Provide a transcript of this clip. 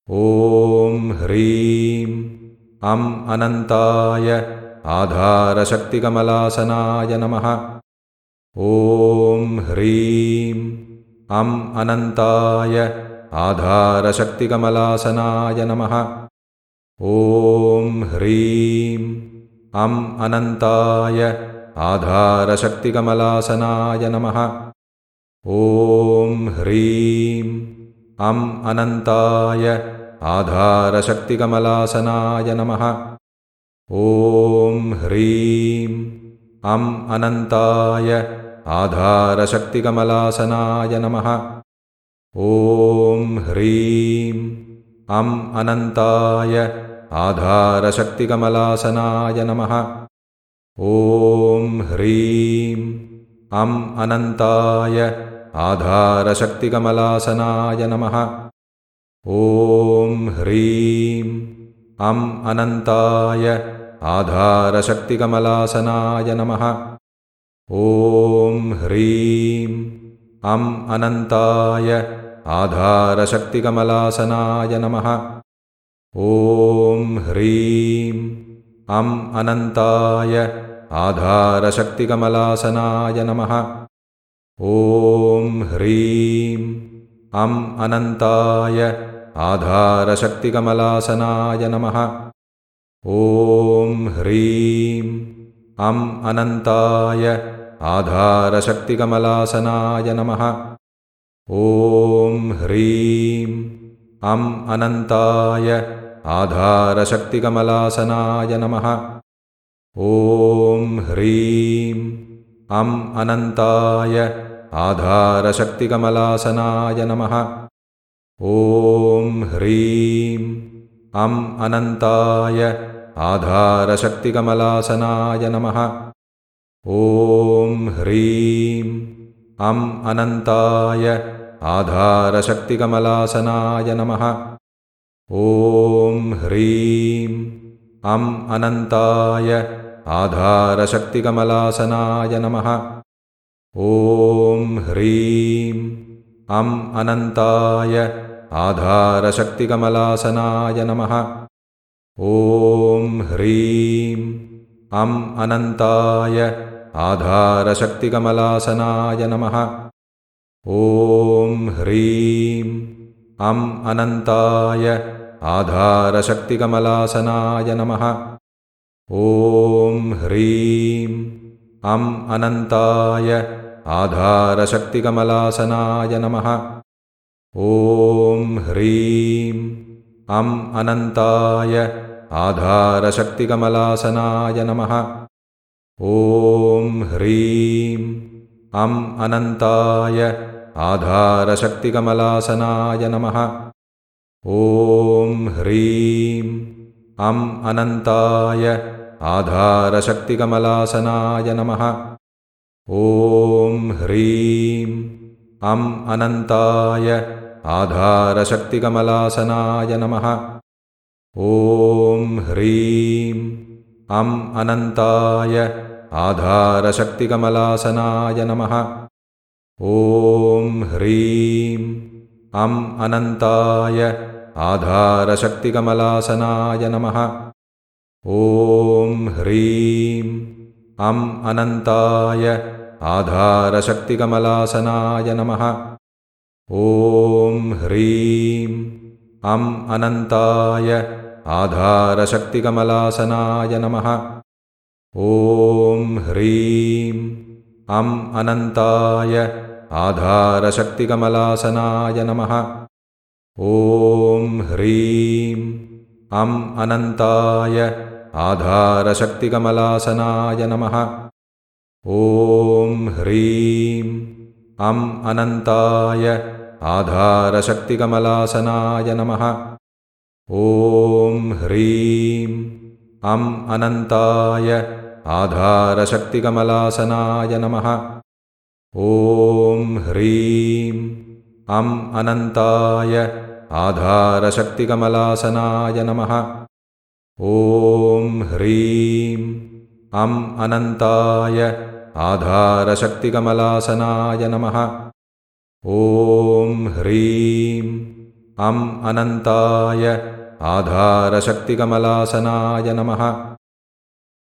ॐ ह्रीं अं अनन्ताय आधारशक्तिकमलासनाय नमः। ॐ ह्रीं अं अनन्ताय आधारशक्तिकमलासनाय नमः। ॐ ह्रीं अं अनन्ताय आधारशक्तिकमलासनाय नमः। ॐ ह्रीं अं अनन्ताय आधारशक्तिकमलासनाय नमः। ॐ ह्रीं अं अनन्ताय आधारशक्तिकमलासनाय नमः। ॐ ह्रीं अं अनन्ताय आधारशक्तिकमलासनाय नमः। ॐ ह्रीं अं अनन्ताय आधारशक्तिकमलासनाय नमः। ॐ ह्रीं अं अनन्ताय आधारशक्तिकमलासनाय नमः। ॐ ह्रीं अं अनन्ताय आधारशक्तिकमलासनाय नमः। ॐ ह्रीं अं अनन्ताय आधारशक्तिकमलासनाय नमः। ॐ ह्रीं अं अनन्ताय आधारशक्तिकमलासनाय नमः। ॐ ह्रीं अं अनन्ताय आधारशक्तिकमलासनाय नमः। ॐ ह्रीं अं अनन्ताय आधारशक्तिकमलासनाय नमः। ॐ ह्रीं अं अनन्ताय आधारशक्तिकमलासनाय नमः। ॐ ह्रीं अं अनन्ताय आधारशक्तिकमलासनाय नमः। ॐ ह्रीं अं अनन्ताय आधारशक्तिकमलासनाय नमः। ॐ ह्रीं अं अनन्ताय आधारशक्तिकमलासनाय नमः। ॐ ह्रीं अं अनन्ताय आधारशक्तिकमलासनाय नमः। ॐ ह्रीं अं अनन्ताय आधारशक्तिकमलासनाय नमः। ॐ ह्रीं अं अनन्ताय आधारशक्तिकमलासनाय नमः। ॐ ह्रीं अं अनन्ताय आधारशक्तिकमलासनाय नमः। ॐ ह्रीं अं अनन्ताय आधारशक्तिकमलासनाय नमः। ॐ ह्रीं अं अनन्ताय आधारशक्तिकमलासनाय नमः। ॐ ह्रीं अं अनन्ताय आधारशक्तिकमलासनाय नमः। ॐ ह्रीं अं अनन्ताय आधारशक्तिकमलासनाय नमः। ॐ ह्रीं अं अनन्ताय आधारशक्तिकमलासनाय नमः। ॐ ह्रीं अं अनन्ताय आधारशक्तिकमलासनाय नमः। ॐ ह्रीं अं अनन्ताय आधारशक्तिकमलासनाय नमः। ॐ ह्रीं अं अनन्ताय आधारशक्तिकमलासनाय नमः। ॐ ह्रीं अं अनन्ताय आधारशक्तिकमलासनाय नमः। ॐ ह्रीं अं अनन्ताय आधारशक्तिकमलासनाय नमः। ॐ ह्रीं अं अनन्ताय आधारशक्तिकमलासनाय नमः। ॐ ह्रीं अं अनन्ताय आधारशक्तिकमलासनाय नमः। ॐ ह्रीं अं अनन्ताय आधारशक्तिकमलासनाय नमः। ॐ ह्रीं अं अनन्ताय आधारशक्तिकमलासनाय नमः। ॐ ह्रीं अम् अनन्ताय आधारशक्तिकमलासनाय नमः।